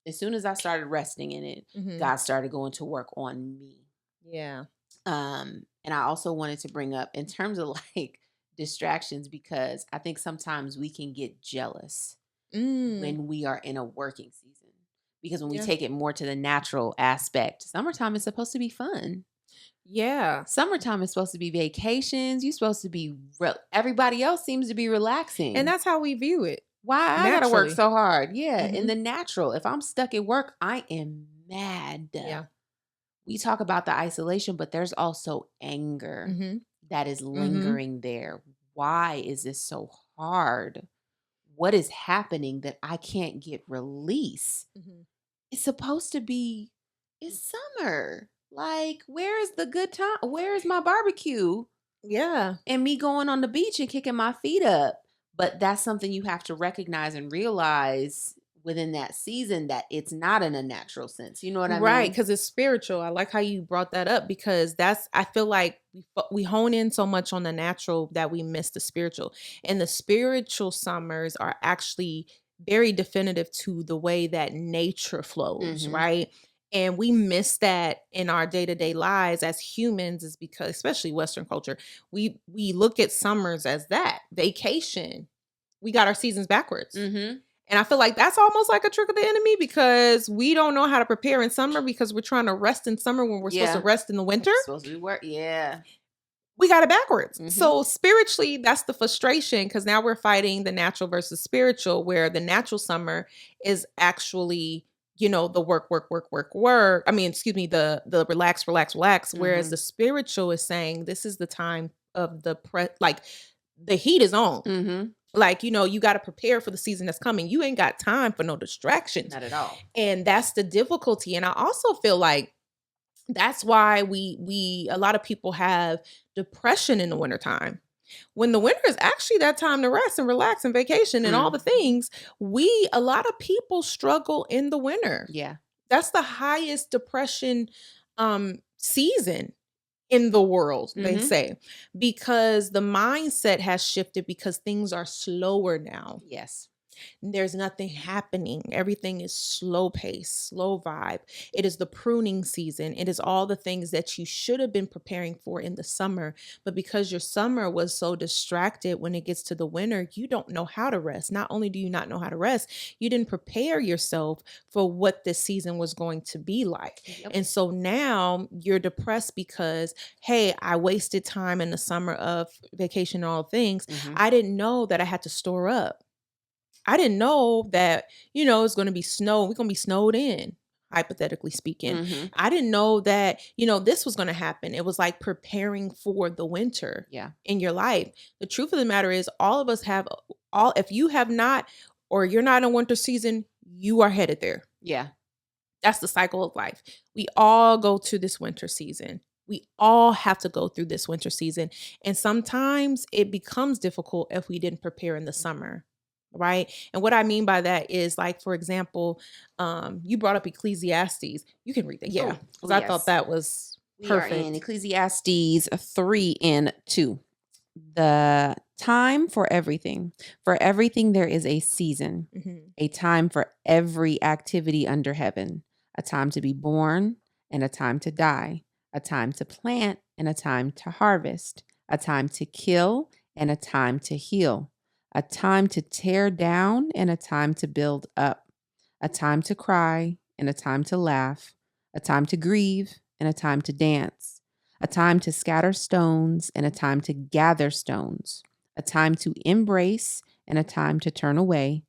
as soon as I started resting in it, God started going to work on me. Yeah. And I also wanted to bring up in terms of like, distractions, because I think sometimes we can get jealous when we are in a working season, because when we take it more to the natural aspect, summertime is supposed to be fun. Yeah. Summertime is supposed to be vacations. You're supposed to be everybody else seems to be relaxing. And that's how we view it. Why I gotta work so hard? Yeah. In the natural, if I'm stuck at work, I am mad. Yeah. We talk about the isolation, but there's also anger that is lingering there. Why is this so hard? What is happening that I can't get release? It's supposed to be, it's summer. Like, where is the good time? Where is my barbecue? Yeah. And me going on the beach and kicking my feet up. But that's something you have to recognize and realize within that season, that it's not in a natural sense. You know what I Right, mean? because it's spiritual. I like how you brought that up, because I feel like we hone in so much on the natural that we miss the spiritual. And the spiritual summers are actually very definitive to the way that nature flows, Mm-hmm. right? And we miss that in our day-to-day lives as humans, is because, especially Western culture, we look at summers as that vacation. We got our seasons backwards. Mm-hmm. And I feel like that's almost like a trick of the enemy, because we don't know how to prepare in summer, because we're trying to rest in summer when we're supposed to rest in the winter. Supposed to be work. Yeah. We got it backwards. Mm-hmm. So spiritually, that's the frustration, because now we're fighting the natural versus spiritual, where the natural summer is actually, the work. I mean, excuse me, the relax. Whereas the spiritual is saying this is the time of like the heat is on. Mm-hmm. Like, you got to prepare for the season that's coming. You ain't got time for no distractions. Not at all. And that's the difficulty. And I also feel like that's why a lot of people have depression in the wintertime. When the winter is actually that time to rest and relax and vacation and all the things, a lot of people struggle in the winter. Yeah. That's the highest depression season in the world, they say, because the mindset has shifted, because things are slower now. Yes. There's nothing happening. Everything is slow pace, slow vibe. It is the pruning season. It is all the things that you should have been preparing for in the summer. But because your summer was so distracted, when it gets to the winter, you don't know how to rest. Not only do you not know how to rest, you didn't prepare yourself for what this season was going to be like. Yep. And so now you're depressed because, hey, I wasted time in the summer of vacation and all things. I didn't know that I had to store up. I didn't know that, it's going to be snow. We're going to be snowed in, hypothetically speaking. I didn't know that, this was going to happen. It was like preparing for the winter in your life. The truth of the matter is, all of us if you have not, or you're not in winter season, you are headed there. Yeah. That's the cycle of life. We all go to this winter season. We all have to go through this winter season. And sometimes it becomes difficult if we didn't prepare in the summer. Right. And what I mean by that is, like, for example, you brought up Ecclesiastes. You can read that. Yeah. Because I thought that was perfect. We are in Ecclesiastes 3:2. The time for everything. For everything there is a season, a time for every activity under heaven, a time to be born and a time to die, a time to plant and a time to harvest, a time to kill and a time to heal, a time to tear down and a time to build up, a time to cry and a time to laugh, a time to grieve and a time to dance, a time to scatter stones and a time to gather stones, a time to embrace and a time to turn away,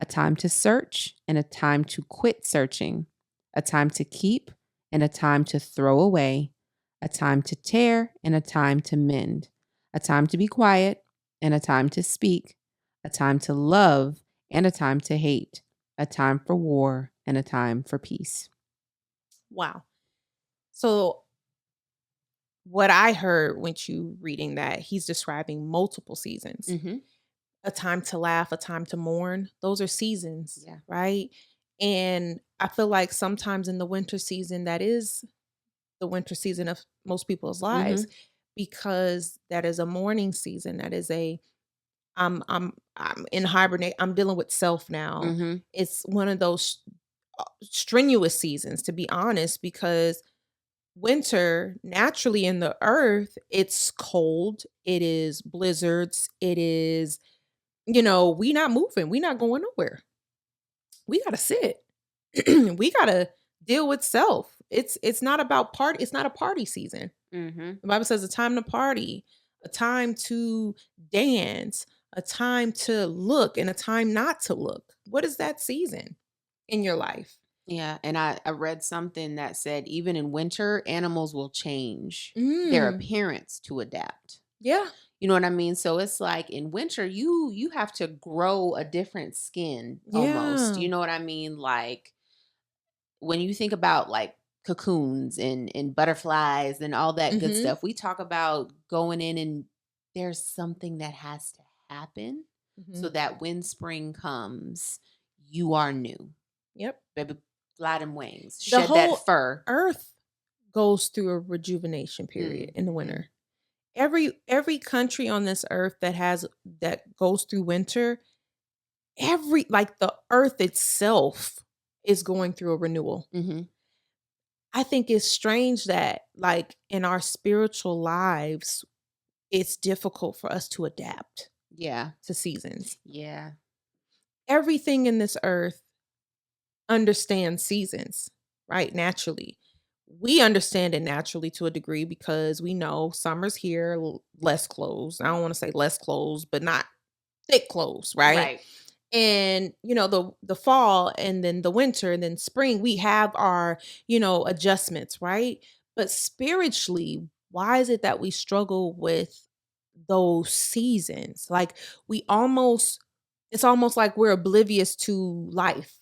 a time to search and a time to quit searching, a time to keep and a time to throw away, a time to tear and a time to mend, a time to be quiet and a time to speak, a time to love and a time to hate, a time for war and a time for peace. Wow. So what I heard when you reading that, he's describing multiple seasons. A time to laugh, a time to mourn. Those are seasons, right? And I feel like sometimes in the winter season, that is the winter season of most people's lives, because that is a mourning season. That is I'm in hibernate. I'm dealing with self now. It's one of those strenuous seasons, to be honest, because winter, naturally in the earth, it's cold. It is blizzards. It is, we not moving. We not going nowhere. We got to sit. We got to deal with self. It's not about party. It's not a party season. The Bible says a time to party, a time to dance, a time to look, and a time not to look. What is that season in your life? Yeah. And I read something that said even in winter, animals will change their appearance to adapt. Yeah. You know what I mean? So it's like in winter, you have to grow a different skin almost. You know what I mean? Like when you think about like cocoons and butterflies and all that good stuff, we talk about going in and there's something that has to happen so that when spring comes, you are new. Yep. Baby, fly them wings. Shed that fur. Earth goes through a rejuvenation period in the winter. Every country on this earth that goes through winter, the earth itself is going through a renewal. I think it's strange that like in our spiritual lives, it's difficult for us to adapt. To seasons. Everything in this earth understands seasons, right? Naturally. We understand it naturally to a degree because we know summer's here, less clothes. I don't want to say less clothes, but not thick clothes, right? And the fall and then the winter and then spring, we have our adjustments, right? But spiritually, why is it that we struggle with those seasons? Like it's almost like we're oblivious to life.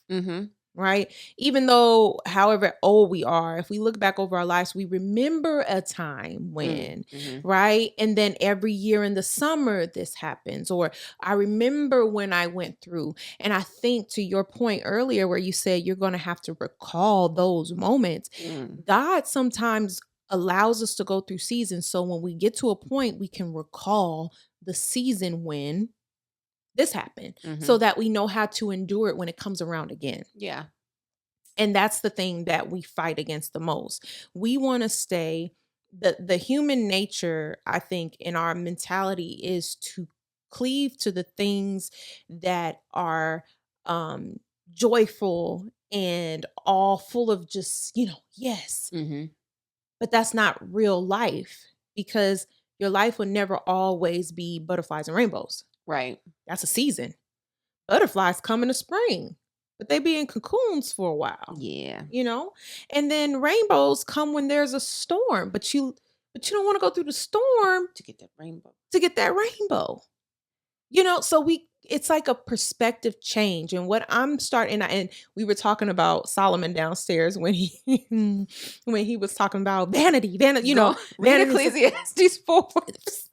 Right? Even though, however old we are, if we look back over our lives, we remember a time when, right? And then every year in the summer, this happens. Or I remember when I went through. And I think to your point earlier, where you said you're going to have to recall those moments, God sometimes allows us to go through seasons. So when we get to a point, we can recall the season when this happened so that we know how to endure it when it comes around again. And that's the thing that we fight against the most. We want to stay, the human nature, I think, in our mentality is to cleave to the things that are joyful and all full of just, yes. But that's not real life, because your life will never always be butterflies and rainbows. Right. That's a season. Butterflies come in the spring, but they be in cocoons for a while. And then rainbows come when there's a storm, but you don't want to go through the storm to get that rainbow. So it's like a perspective change. And what I'm starting, and we were talking about Solomon downstairs when he was talking about vanity, read Ecclesiastes 4.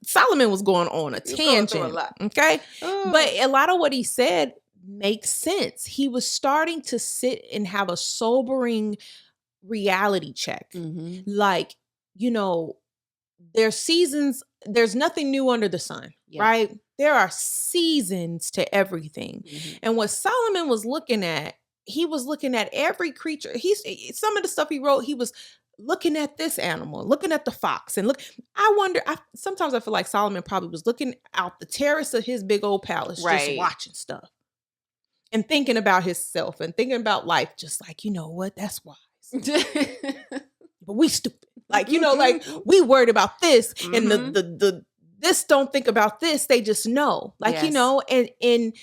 Solomon was going on a tangent. Okay. But a lot of what he said makes sense. He was starting to sit and have a sobering reality check. Like, there's seasons, there's nothing new under the sun, right? There are seasons to everything. And what Solomon was looking at, he was looking at every creature. Some of the stuff he wrote, he was looking at this animal, looking at the fox, and sometimes I feel like Solomon probably was looking out the terrace of his big old palace, just watching stuff and thinking about himself and thinking about life, just like, what, that's wise. But we stupid. Like, like we worried about this and the this don't think about this. They just know, like, and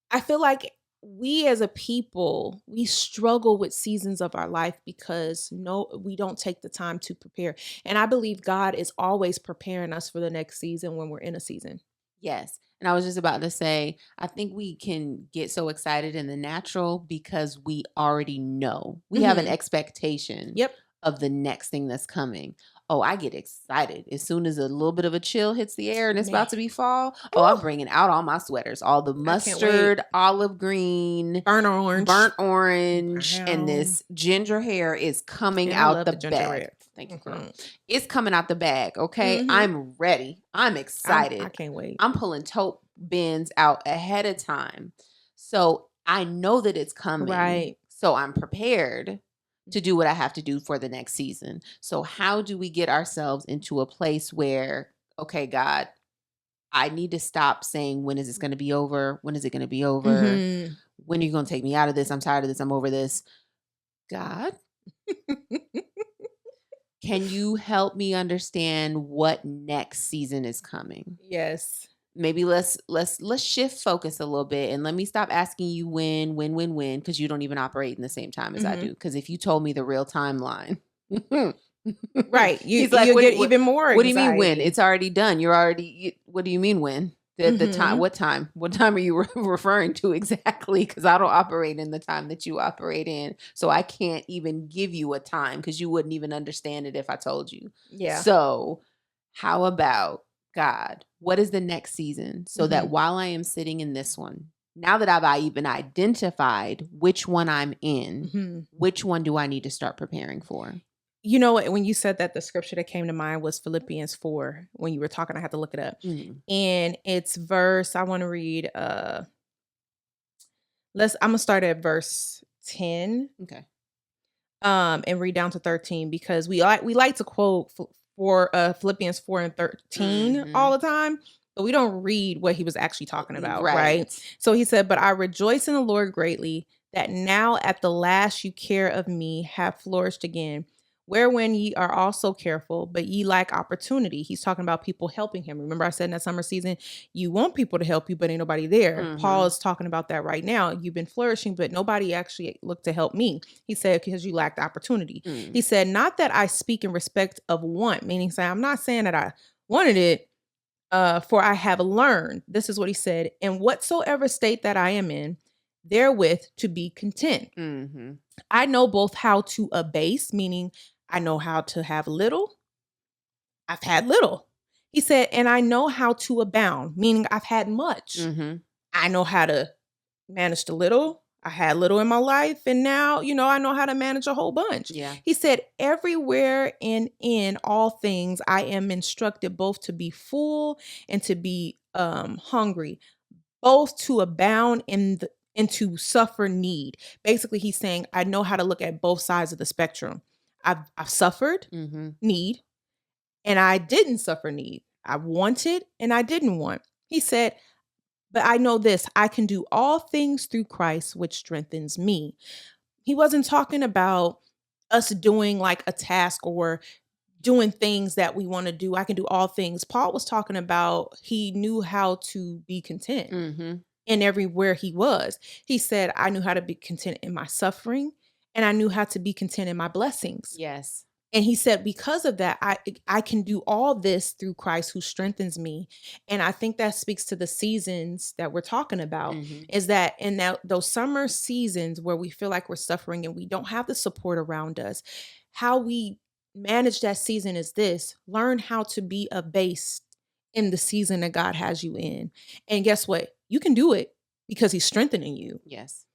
I feel like we as a people, we struggle with seasons of our life because we don't take the time to prepare. And I believe God is always preparing us for the next season when we're in a season. Yes. And I was just about to say, I think we can get so excited in the natural because we already know. We have an expectation of the next thing that's coming. Oh, I get excited as soon as a little bit of a chill hits the air and it's about to be fall. Oh, I'm bringing out all my sweaters, all the mustard, olive green, burnt orange, and this ginger hair is coming out the bag. Thank you, girl. It's coming out the bag. Okay. I'm ready. I'm excited. I can't wait. I'm pulling tote bins out ahead of time. So I know that it's coming. Right. So I'm prepared to do what I have to do for the next season. So how do we get ourselves into a place where, okay, God, I need to stop saying, when is this going to be over? When is it going to be over? When are you going to take me out of this? I'm tired of this. I'm over this. God, can you help me understand what next season is coming? Yes. Maybe let's shift focus a little bit and let me stop asking you when, because you don't even operate in the same time as I do. Because if you told me the real timeline, right, you'll get even more anxiety. What do you mean when? It's already done. What do you mean when? The time? What time? What time are you referring to exactly? Because I don't operate in the time that you operate in, so I can't even give you a time because you wouldn't even understand it if I told you. Yeah. So how about God, what is the next season? So that while I am sitting in this one, now that I've even identified which one I'm in, which one do I need to start preparing for? You know what? When you said that, the scripture that came to mind was Philippians 4. When you were talking, I had to look it up. And it's verse, I want to read, I'm going to start at verse 10. Okay. And read down to 13, because we like to quote for Philippians 4 and 13 all the time, but we don't read what he was actually talking about, right? So he said, "But I rejoice in the Lord greatly that now at the last you care of me have flourished again. Wherein ye are also careful, but ye lack opportunity." He's talking about people helping him. Remember I said in that summer season, you want people to help you, but ain't nobody there. Paul is talking about that right now. You've been flourishing, but nobody actually looked to help me. He said, because you lacked opportunity. He said, "Not that I speak in respect of want," meaning saying, I'm not saying that I wanted it, for I have learned, this is what he said, "in whatsoever state that I am in, therewith to be content. I know both how to abase," meaning I know how to have little. I've had little. He said, "and I know how to abound," meaning I've had much. I know how to manage the little. I had little in my life, and now, I know how to manage a whole bunch. He said, "Everywhere and in all things, I am instructed both to be full and to be hungry, both to abound and to suffer need." Basically, he's saying, I know how to look at both sides of the spectrum. I've suffered need, and I didn't suffer need. I wanted and I didn't want. He said, "But I know this, I can do all things through Christ, which strengthens me." He wasn't talking about us doing like a task or doing things that we want to do. I can do all things. Paul was talking about he knew how to be content in everywhere he was. He said, "I knew how to be content in my suffering, and I knew how to be content in my blessings." Yes. And he said, because of that, I can do all this through Christ who strengthens me. And I think that speaks to the seasons that we're talking about, is that in those summer seasons where we feel like we're suffering and we don't have the support around us, how we manage that season is this: learn how to be abased in the season that God has you in. And guess what? You can do it because he's strengthening you. Yes.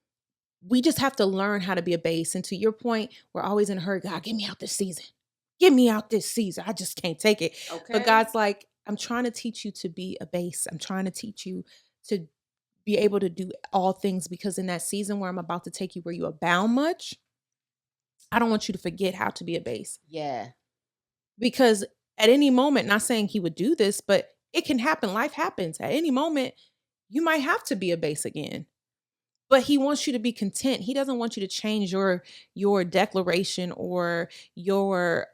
We just have to learn how to be a base. And to your point, we're always in a hurry. God, get me out this season. Get me out this season. I just can't take it. Okay. But God's like, I'm trying to teach you to be a base. I'm trying to teach you to be able to do all things, because in that season where I'm about to take you where you abound much, I don't want you to forget how to be a base. Yeah. Because at any moment, not saying he would do this, but it can happen. Life happens. At any moment, you might have to be a base again. But he wants you to be content. He doesn't want you to change your declaration or your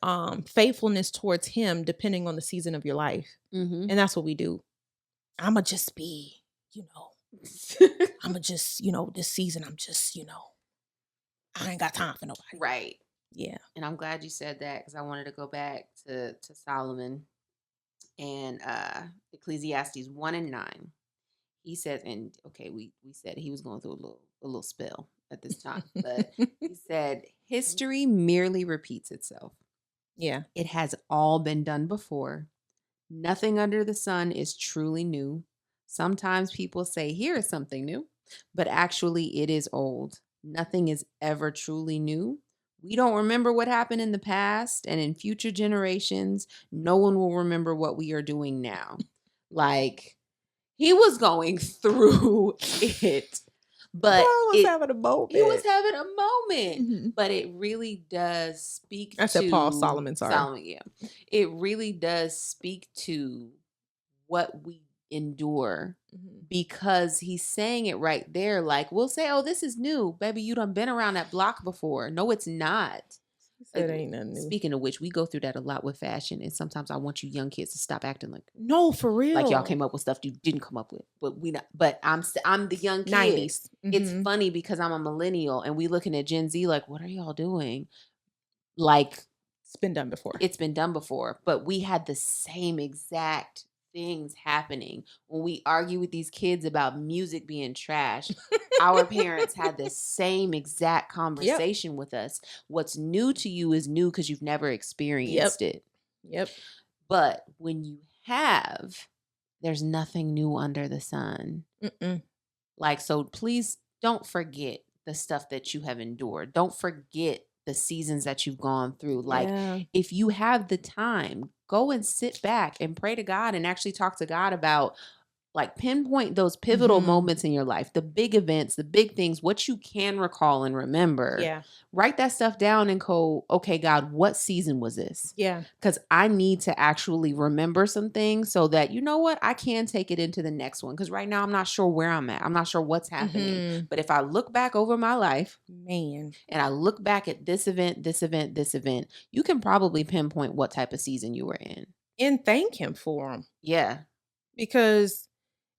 faithfulness towards him depending on the season of your life. And that's what we do. I'ma just be, I'ma just, this season I'm just, I ain't got time for nobody. Right. Yeah. And I'm glad you said that, because I wanted to go back to Solomon and Ecclesiastes 1:9. He says, and okay, we said he was going through a little spell at this time, but he said, "History merely repeats itself. Yeah. It has all been done before. Nothing under the sun is truly new. Sometimes people say, here is something new, but actually it is old. Nothing is ever truly new. We don't remember what happened in the past, and in future generations, no one will remember what we are doing now." Like, he was going through it, but he was having a moment. He was having a moment, but it really does speak I said Paul, Solomon, sorry. Solomon, yeah. It really does speak to what we endure, because he's saying it right there. Like, we'll say, "Oh, this is new. Baby, you done been around that block before." No, it's not. It ain't nothing new. Speaking of which, we go through that a lot with fashion, and sometimes I want you young kids to stop acting like, no, for real, like y'all came up with stuff you didn't come up with. But we not. But I'm the young kid. 90s. It's funny because I'm a millennial, and we looking at Gen Z like, what are y'all doing? Like, it's been done before. It's been done before, but we had the same exact things happening when we argue with these kids about music being trash. Our parents had the same exact conversation with us. What's new to you is new because you've never experienced it. Yep. But when you have, there's nothing new under the sun. Mm-mm. Like, so please don't forget the stuff that you have endured. Don't forget the seasons that you've gone through. Like, if you have the time, go and sit back and pray to God and actually talk to God about, like, pinpoint those pivotal moments in your life, the big events, the big things, what you can recall and remember. Yeah. Write that stuff down and go, okay, God, what season was this? Yeah. Because I need to actually remember some things so that, you know what, I can take it into the next one. Because right now I'm not sure where I'm at. I'm not sure what's happening. But if I look back over my life, man, and I look back at this event, this event, this event, you can probably pinpoint what type of season you were in. And thank him for them. Yeah. Because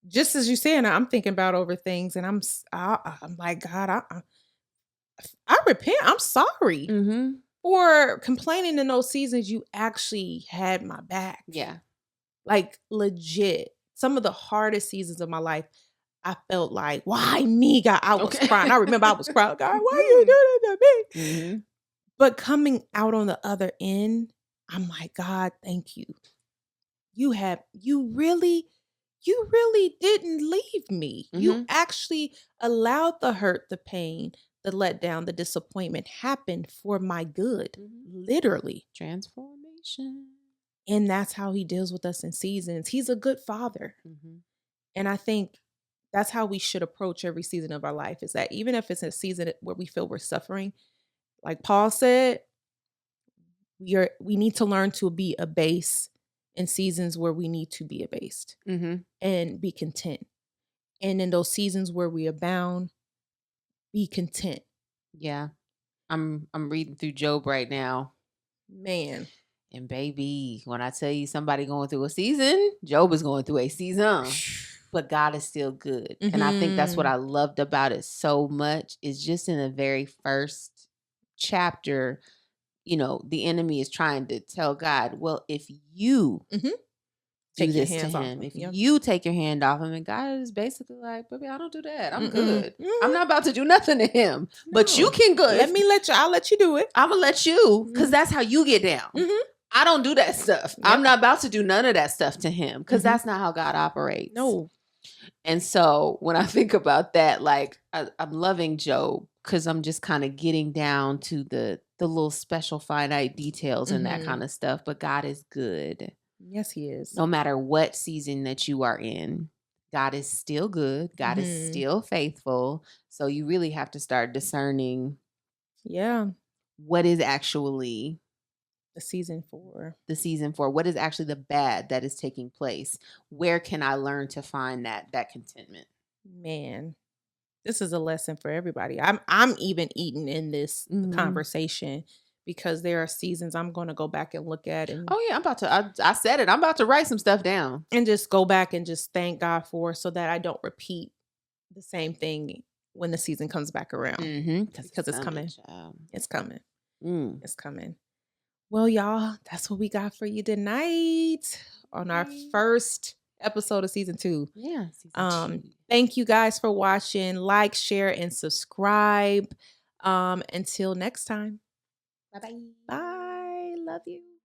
just as you said, I'm thinking about over things, and I'm like, God, I repent. I'm sorry for complaining in those seasons. You actually had my back. Yeah. Like, legit. Some of the hardest seasons of my life, I felt like, why me, God? I was crying. I remember I was crying. God, why are you doing that to me? But coming out on the other end, I'm like, God, thank you. You really didn't leave me. You actually allowed the hurt, the pain, the letdown, the disappointment happen for my good. Literally. Transformation. And that's how he deals with us in seasons. He's a good father. And I think that's how we should approach every season of our life, is that even if it's a season where we feel we're suffering, like Paul said, we need to learn to be abased in seasons where we need to be abased and be content. And in those seasons where we abound, be content. Yeah. I'm reading through Job right now. Man. And baby, when I tell you somebody going through a season, Job is going through a season. But God is still good. And I think that's what I loved about it so much, is just in the very first chapter, you know, the enemy is trying to tell God, well, if you do this to him, if you take your hand off him, and God is basically like, baby, I don't do that. I'm good. I'm not about to do nothing to him. No. But you can good. I'll let you do it. I'm going to let you, because that's how you get down. I don't do that stuff. I'm not about to do none of that stuff to him, because that's not how God operates. No. And so when I think about that, like, I'm loving Job, because I'm just kind of getting down to the little special finite details and that kind of stuff. But God is good. Yes, he is. No matter what season that you are in, God is still good. God is still faithful. So you really have to start discerning what is actually the season for. What is actually the bad that is taking place? Where can I learn to find that contentment? Man, this is a lesson for everybody. I'm even eating in this conversation, because there are seasons I'm going to go back and look at. And I'm about to, I said it, I'm about to write some stuff down. And just go back and just thank God for, so that I don't repeat the same thing when the season comes back around. Because it's coming. It's coming. It's coming. Well, y'all, that's what we got for you tonight on our first episode of season 2. Yeah. Season 2. Thank you guys for watching. Like, share, and subscribe. Until next time. Bye-bye. Bye. Love you.